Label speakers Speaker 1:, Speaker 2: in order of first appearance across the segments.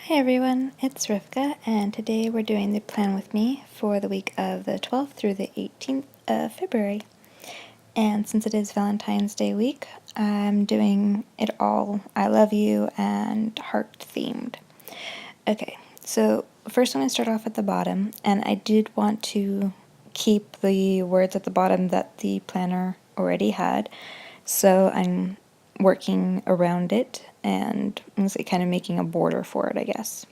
Speaker 1: Hi everyone, it's Rivka, and today we're doing the plan with me for the week of the 12th through the 18th of February. And since it is Valentine's Day week, I'm doing it all I love you and heart themed. Okay, so first I'm going to start off at the bottom, and I did want to keep the words at the bottom that the planner already had, so I'm working around it and I'm kind of making a border for it, I guess.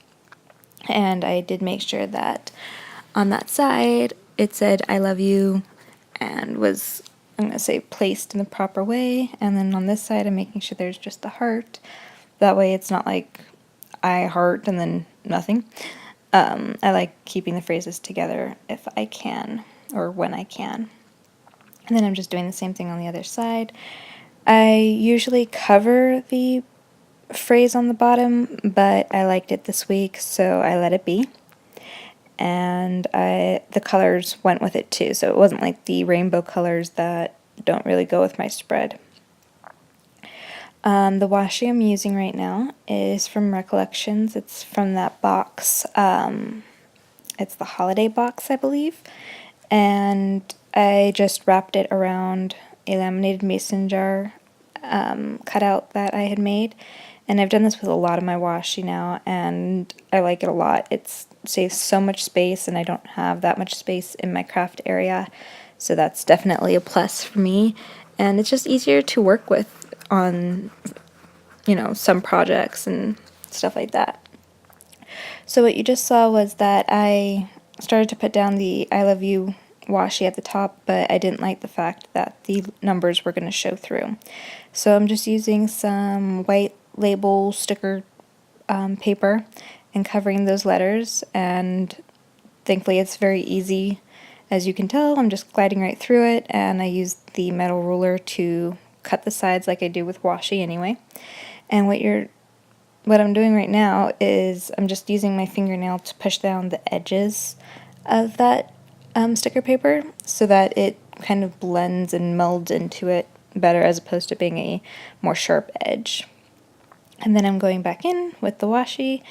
Speaker 1: And I did make sure that on that side it said I love you and was, I'm going to say, placed in the proper way. And then on this side I'm making sure there's just the heart. That way it's not like I heart and then nothing. I like keeping the phrases together if I can, or when I can. And then I'm just doing the same thing on the other side. I usually cover the phrase on the bottom, but I liked it this week, so I let it be. And the colors went with it too, so it wasn't like the rainbow colors that don't really go with my spread. The washi I'm using right now is from Recollections. It's from that box. It's the holiday box, I believe. And I just wrapped it around a laminated mason jar cutout that I had made. And I've done this with a lot of my washi now, and I like it a lot. It saves so much space, and I don't have that much space in my craft area, so that's definitely a plus for me. And it's just easier to work with on, some projects and stuff like that. So what you just saw was that I started to put down the I love you washi at the top, but I didn't like the fact that the numbers were going to show through. So I'm just using some white label sticker paper and covering those letters, and thankfully it's very easy. As you can tell, I'm just gliding right through it, and I used the metal ruler to cut the sides like I do with washi anyway. And what I'm doing right now is I'm just using my fingernail to push down the edges of that sticker paper so that it kind of blends and melds into it better, as opposed to being a more sharp edge. And then I'm going back in with the washi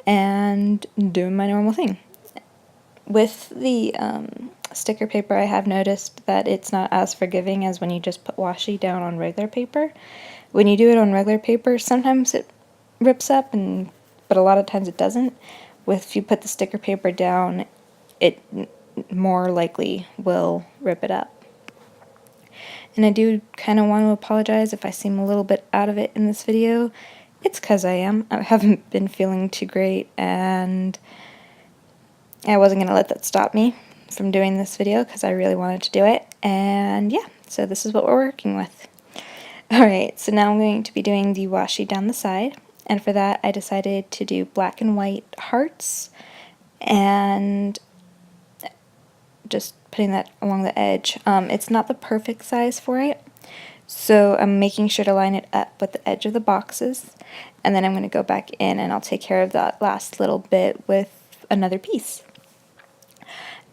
Speaker 1: and doing my normal thing. With the sticker paper, I have noticed that it's not as forgiving as when you just put washi down on regular paper. When you do it on regular paper, sometimes it rips up, but a lot of times it doesn't. If you put the sticker paper down, it more likely will rip it up. And I do kind of want to apologize if I seem a little bit out of it in this video. It's because I am. I haven't been feeling too great, and I wasn't going to let that stop me from doing this video because I really wanted to do it. And yeah, so this is what we're working with. Alright, so now I'm going to be doing the washi down the side, and for that I decided to do black and white hearts and just putting that along the edge. It's not the perfect size for it, so I'm making sure to line it up with the edge of the boxes, and then I'm going to go back in and I'll take care of that last little bit with another piece.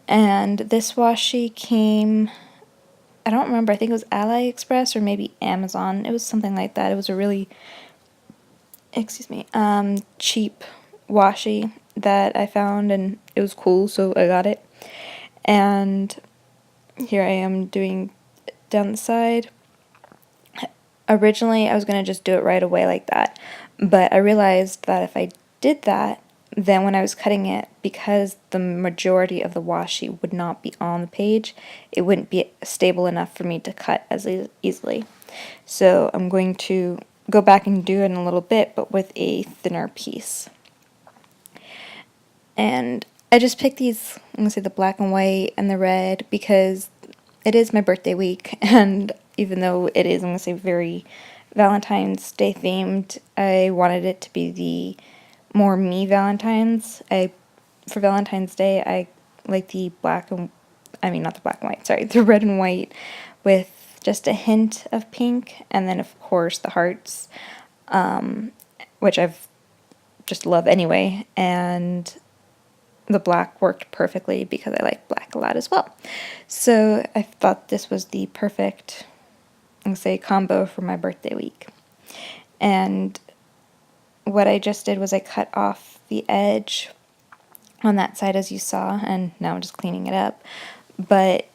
Speaker 1: And this washi came, I don't remember, I think it was AliExpress or maybe Amazon. It was something like that. It was a really, cheap washi that I found, and it was cool, so I got it. And here I am doing down the side. Originally I was going to just do it right away like that, but I realized that if I did that, then when I was cutting it, because the majority of the washi would not be on the page, it wouldn't be stable enough for me to cut as easily. So I'm going to go back and do it in a little bit, but with a thinner piece. And I just picked these, I'm going to say the black and white and the red, because it is my birthday week, and even though it is, I'm going to say, very Valentine's Day themed, I wanted it to be the more me Valentine's. For Valentine's Day, I like the not the black and white, sorry, the red and white with just a hint of pink, and then of course the hearts, which I've just love anyway, and the black worked perfectly because I like black a lot as well. So I thought this was the perfect, combo for my birthday week. And what I just did was I cut off the edge on that side as you saw, and now I'm just cleaning it up. But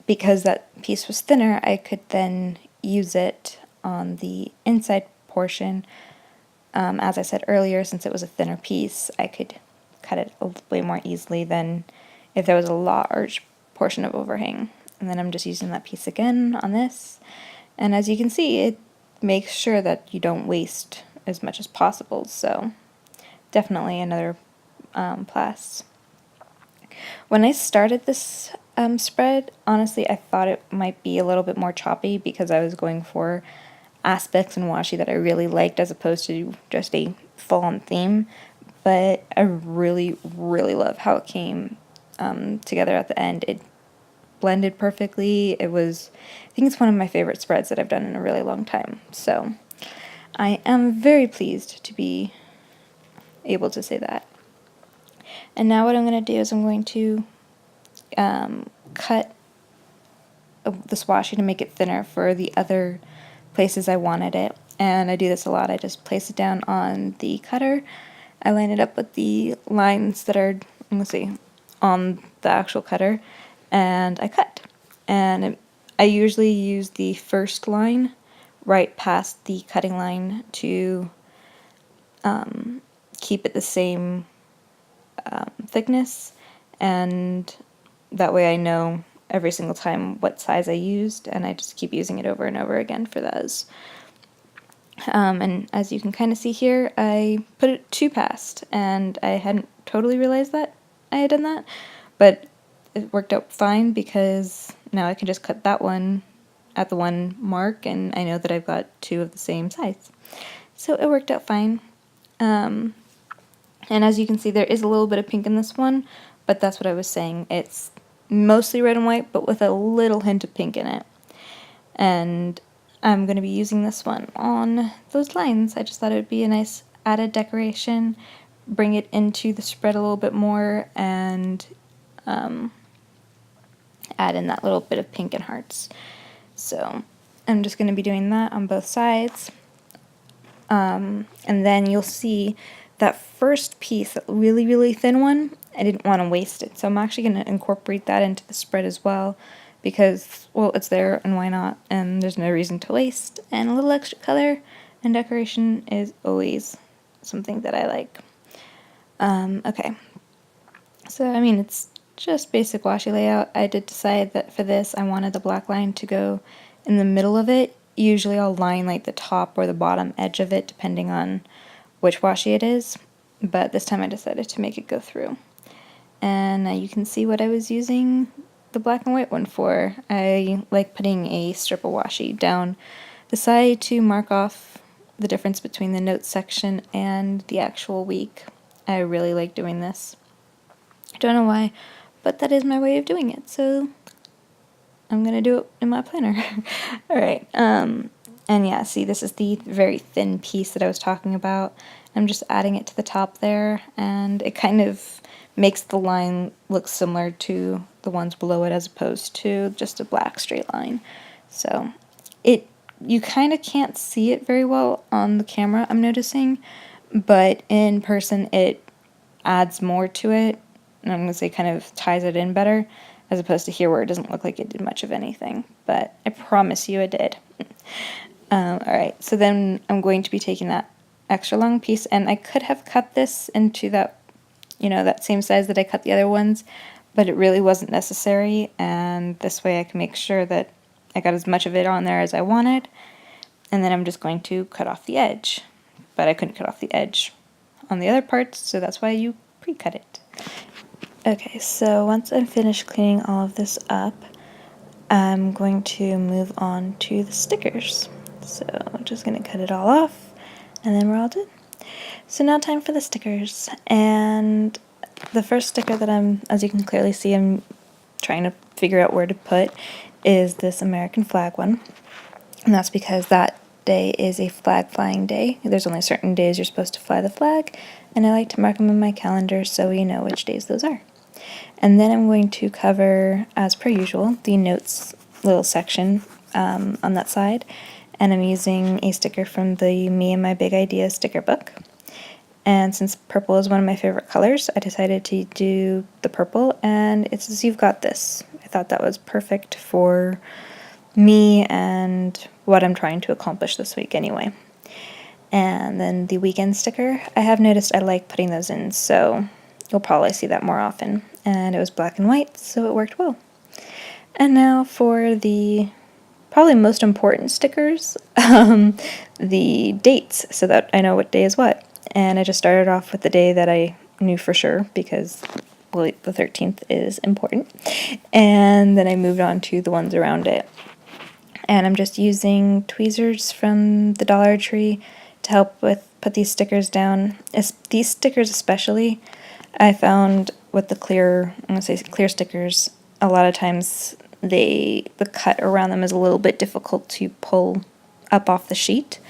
Speaker 1: because that piece was thinner, I could then use it on the inside portion. As I said earlier, since it was a thinner piece, I could cut it a way more easily than if there was a large portion of overhang. And then I'm just using that piece again on this. And as you can see, it makes sure that you don't waste as much as possible. So definitely another plus. When I started this spread, honestly, I thought it might be a little bit more choppy because I was going for aspects in washi that I really liked as opposed to just a full-on theme. But I really, really love how it came together at the end. It blended perfectly. I think it's one of my favorite spreads that I've done in a really long time. So I am very pleased to be able to say that. And now what I'm going to do is I'm going to cut this washi to make it thinner for the other places I wanted it. And I do this a lot. I just place it down on the cutter. I line it up with the lines that are, let's see, on the actual cutter, and I cut. And I usually use the first line right past the cutting line to keep it the same thickness, and that way I know every single time what size I used, and I just keep using it over and over again for those. And as you can kind of see here, I put it too past, and I hadn't totally realized that I had done that, but it worked out fine because now I can just cut that one at the one mark, and I know that I've got two of the same size. So it worked out fine. And as you can see, there is a little bit of pink in this one, but that's what I was saying. It's mostly red and white, but with a little hint of pink in it. And I'm going to be using this one on those lines. I just thought it would be a nice added decoration, bring it into the spread a little bit more, and add in that little bit of pink and hearts. So I'm just going to be doing that on both sides. And then you'll see that first piece, that really, really thin one, I didn't want to waste it. So I'm actually going to incorporate that into the spread as well because, well, it's there and why not? And there's no reason to waste. And a little extra color and decoration is always something that I like. Okay. So, I mean, it's just basic washi layout. I did decide that for this, I wanted the black line to go in the middle of it. Usually I'll line like the top or the bottom edge of it depending on which washi it is, but this time I decided to make it go through. And now you can see what I was using the black and white one for. I like putting a strip of washi down the side to mark off the difference between the notes section and the actual week. I really like doing this. I don't know why, but that is my way of doing it, so I'm gonna do it in my planner. Alright, and yeah, see, this is the very thin piece that I was talking about. I'm just adding it to the top there, and it kind of makes the line look similar to the ones below it as opposed to just a black straight line. So you kind of can't see it very well on the camera, I'm noticing, but in person it adds more to it, and I'm going to say kind of ties it in better, as opposed to here where it doesn't look like it did much of anything, but I promise you it did. Alright, so then I'm going to be taking that extra long piece, and I could have cut this into that, that same size that I cut the other ones, but it really wasn't necessary, and this way I can make sure that I got as much of it on there as I wanted, and then I'm just going to cut off the edge, but I couldn't cut off the edge on the other parts, so that's why you pre-cut it. Okay, so once I'm finished cleaning all of this up, I'm going to move on to the stickers. So I'm just going to cut it all off, and then we're all done. So now time for the stickers, and the first sticker that as you can clearly see, I'm trying to figure out where to put is this American flag one, and that's because that day is a flag flying day. There's only certain days you're supposed to fly the flag, and I like to mark them in my calendar so you know which days those are. And then I'm going to cover, as per usual, the notes little section on that side, and I'm using a sticker from the Me and My Big Idea sticker book. And since purple is one of my favorite colors, I decided to do the purple, and it says "You've got this." I thought that was perfect for me and what I'm trying to accomplish this week anyway. And then the weekend sticker, I have noticed I like putting those in, so you'll probably see that more often. And it was black and white, so it worked well. And now for the probably most important stickers, the dates, so that I know what day is what. And I just started off with the day that I knew for sure, because well, the 13th is important. And then I moved on to the ones around it. And I'm just using tweezers from the Dollar Tree to help with put these stickers down. These stickers especially, I found with the clear, I'm going to say clear stickers, a lot of times the cut around them is a little bit difficult to pull up off the sheet.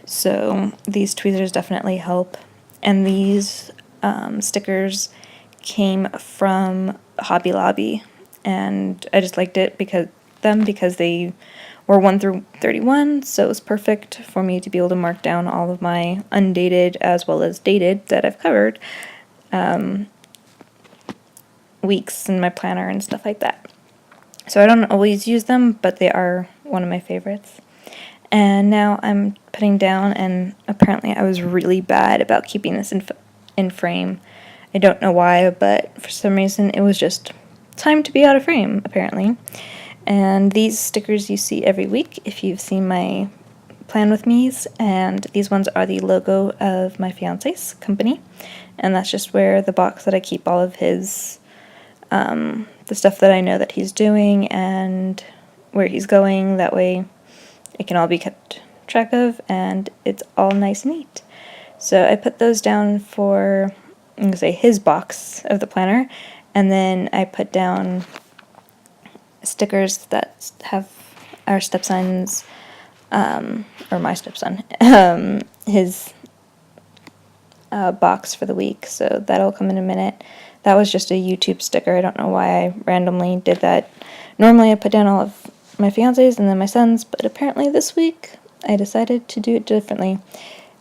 Speaker 1: So these tweezers definitely help. And these stickers came from Hobby Lobby, and I just liked it because they were 1 through 31, so it was perfect for me to be able to mark down all of my undated as well as dated that I've covered weeks in my planner and stuff like that. So I don't always use them, but they are one of my favorites. And now I'm putting down, and apparently I was really bad about keeping this in frame. I don't know why, but for some reason it was just time to be out of frame, apparently. And these stickers you see every week if you've seen my Plan With Me's, and these ones are the logo of my fiance's company, and that's just where the box that I keep all of his, the stuff that I know that he's doing and where he's going. That way it can all be kept track of, and it's all nice and neat. So I put those down for, I'm going to say, his box of the planner, and then I put down stickers that have our stepson's, or my stepson, his box for the week, so that'll come in a minute. That was just a YouTube sticker. I don't know why I randomly did that. Normally I put down all of my fiance's and then my son's, but apparently this week I decided to do it differently.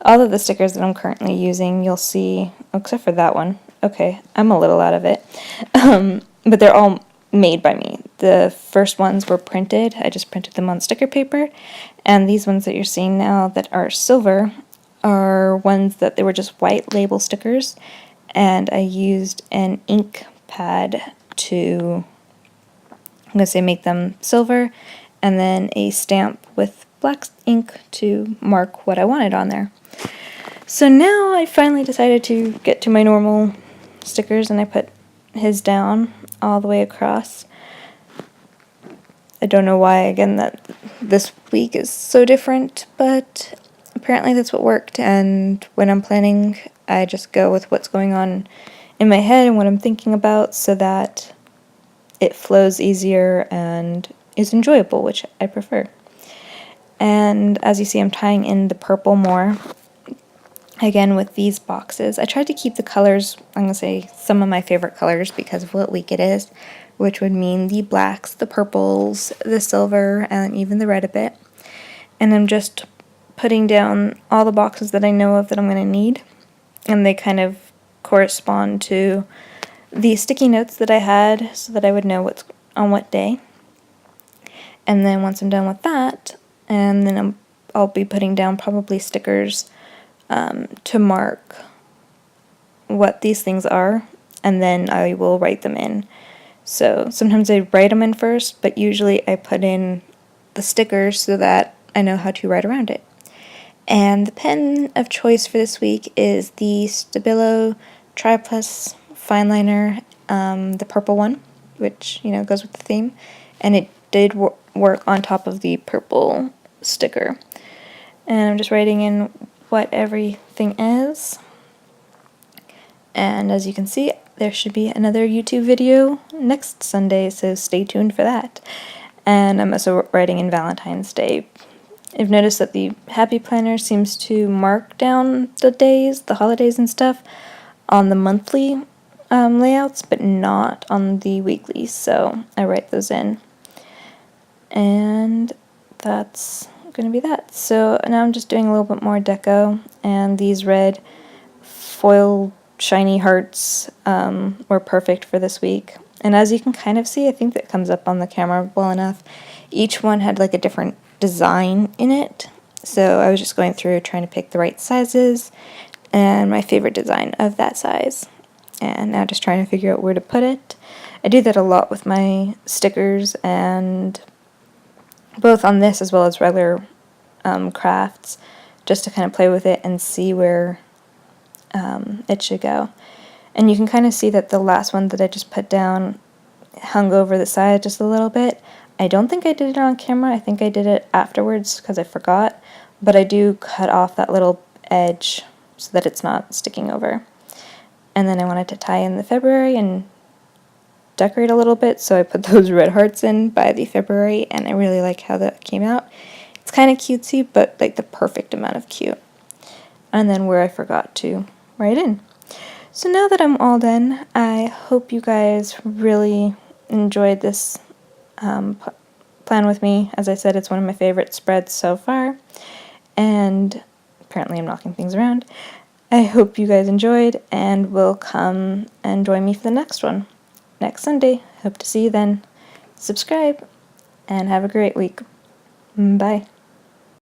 Speaker 1: All of the stickers that I'm currently using, you'll see, except for that one. Okay, I'm a little out of it. But they're all made by me. The first ones were printed. I just printed them on sticker paper. And these ones that you're seeing now that are silver are ones that they were just white label stickers. And I used an ink pad to, I'm going to say, make them silver, and then a stamp with black ink to mark what I wanted on there. So now I finally decided to get to my normal stickers, and I put his down all the way across. I don't know why, again, that this week is so different, but apparently that's what worked, and when I'm planning, I just go with what's going on in my head and what I'm thinking about so that it flows easier and is enjoyable, which I prefer. And as you see, I'm tying in the purple more. Again, with these boxes, I tried to keep the colors, I'm going to say some of my favorite colors because of what week it is, which would mean the blacks, the purples, the silver, and even the red a bit. And I'm just putting down all the boxes that I know of that I'm going to need, and they kind of correspond to the sticky notes that I had so that I would know what's on what day. And then once I'm done with that, and then I'll be putting down probably stickers to mark what these things are, and then I will write them in. So sometimes I write them in first, but usually I put in the stickers so that I know how to write around it. And the pen of choice for this week is the Stabilo Triplus fine liner, the purple one, which, you know, goes with the theme. And it did work on top of the purple sticker. And I'm just writing in what everything is. And as you can see, there should be another YouTube video next Sunday, so stay tuned for that. And I'm also writing in Valentine's Day. I've noticed that the Happy Planner seems to mark down the days, the holidays and stuff, on the monthly layouts, but not on the weekly, so I write those in. And that's going to be that. So now I'm just doing a little bit more deco, and these red foil shiny hearts were perfect for this week. And as you can kind of see, I think that comes up on the camera well enough, each one had like a different design in it. So I was just going through trying to pick the right sizes and my favorite design of that size. And now just trying to figure out where to put it. I do that a lot with my stickers, and both on this as well as regular crafts, just to kind of play with it and see where it should go. And you can kind of see that the last one that I just put down hung over the side just a little bit. I don't think I did it on camera. I think I did it afterwards because I forgot. But I do cut off that little edge so that it's not sticking over. And then I wanted to tie in the February and decorate a little bit, so I put those red hearts in by the February, and I really like how that came out. It's kind of cutesy, but like the perfect amount of cute. And then where I forgot to write in. So now that I'm all done, I hope you guys really enjoyed this plan with me. As I said, it's one of my favorite spreads so far, and apparently I'm knocking things around. I hope you guys enjoyed and will come and join me for the next one next Sunday. Hope to see you then. Subscribe and have a great week. Bye.